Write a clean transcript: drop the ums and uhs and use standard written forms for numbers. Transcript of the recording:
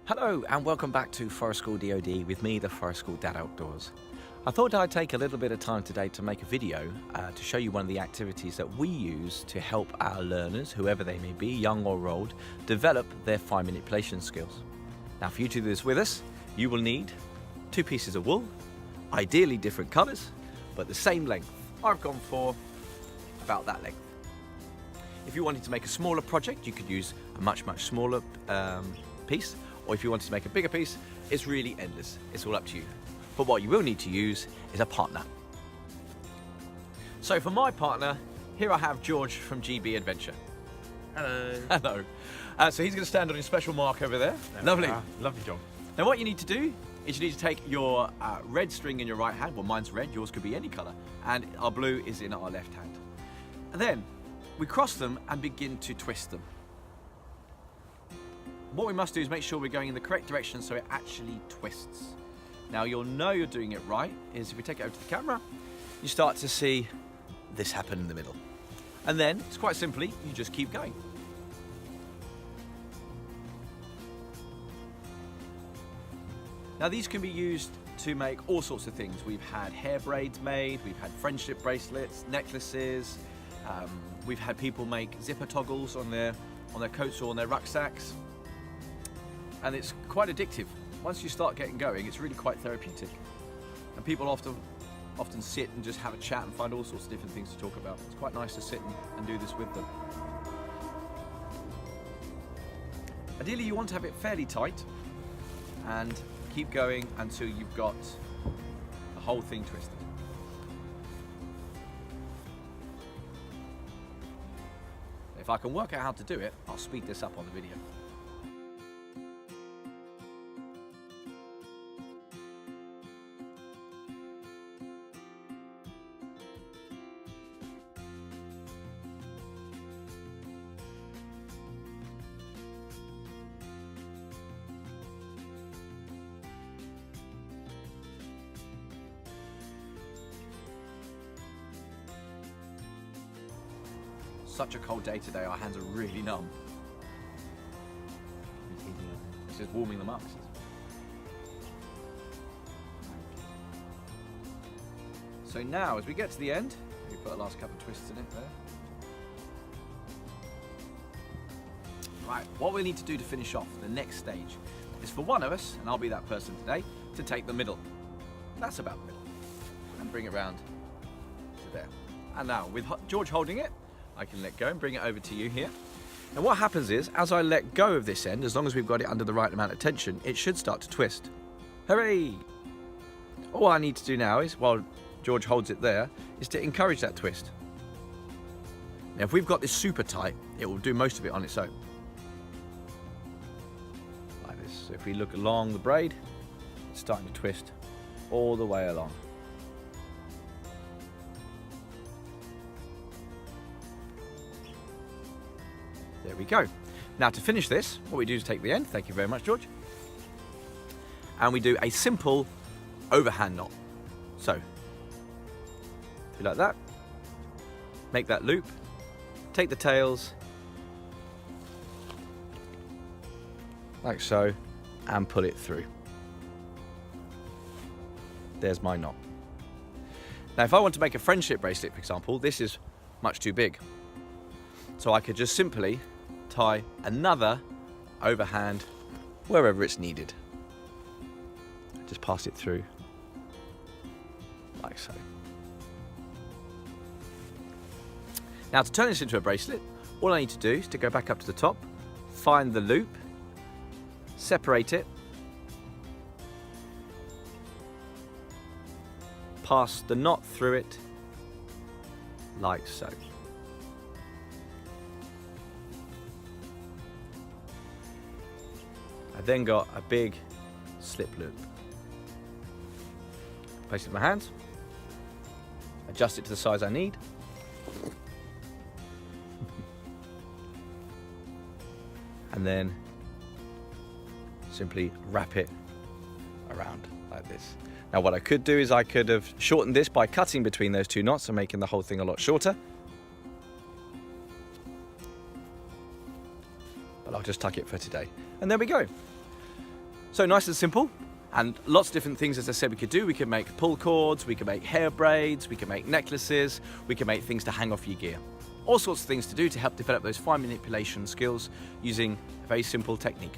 Hello and welcome back to Forest School DoD with me, the Forest School Dad Outdoors. I thought I'd take a little bit of time today to make a video to show you one of the activities that we use to help our learners, whoever they may be, young or old, develop their 5 manipulation skills. Now for you to do this with us, you will need 2 pieces of wool, ideally different colours, but the same length. I've gone for about that length. If you wanted to make a smaller project, you could use a much smaller piece. Or if you wanted to make a bigger piece, it's really endless. It's all up to you. But what you will need to use is a partner. So for my partner, here I have George from GB Adventure. Hello. Hello. So he's going to stand on his special mark over there. Lovely. Lovely job. Now what you need to do is you need to take your red string in your right hand. Well, mine's red, yours could be any colour. And our blue is in our left hand. And then we cross them and begin to twist them. What we must do is make sure we're going in the correct direction so it actually twists. Now you'll know you're doing it right is if we take it over to the camera, you start to see this happen in the middle. And then, it's quite simply, you just keep going. Now these can be used to make all sorts of things. We've had hair braids made, we've had friendship bracelets, necklaces, we've had people make zipper toggles on their coats or on their rucksacks. And it's quite addictive. Once you start getting going, it's really quite therapeutic. And people often sit and just have a chat and find all sorts of different things to talk about. It's quite nice to sit and do this with them. Ideally, you want to have it fairly tight and keep going until you've got the whole thing twisted. If I can work out how to do it, I'll speed this up on the video. Such a cold day today, our hands are really numb. It's just warming them up. So now, as we get to the end, we put a last couple of twists in it there. Right, what we need to do to finish off, the next stage, is for one of us, and I'll be that person today, to take the middle. That's about the middle. And bring it round to there. And now, with George holding it, I can let go and bring it over to you here. And what happens is, as I let go of this end, as long as we've got it under the right amount of tension, it should start to twist. Hooray! All I need to do now is, while George holds it there, is to encourage that twist. Now if we've got this super tight, it will do most of it on its own. Like this. So if we look along the braid, it's starting to twist all the way along. There we go. Now to finish this, what we do is take the end, thank you very much George, and we do a simple overhand knot. So, do like that, make that loop, take the tails, like so, and pull it through. There's my knot. Now if I want to make a friendship bracelet, for example, this is much too big. So I could just simply tie another overhand wherever it's needed. Just pass it through, like so. Now to turn this into a bracelet, all I need to do is to go back up to the top, find the loop, separate it, pass the knot through it, like so. I then got a big slip loop. Place it in my hands, adjust it to the size I need, and then simply wrap it around like this. Now what I could do is I could have shortened this by cutting between those 2 knots and making the whole thing a lot shorter. But I'll just tuck it for today. And there we go. So nice and simple, and lots of different things, as I said, we could do. We could make pull cords, we could make hair braids, we could make necklaces, we could make things to hang off your gear. All sorts of things to do to help develop those fine manipulation skills using a very simple technique.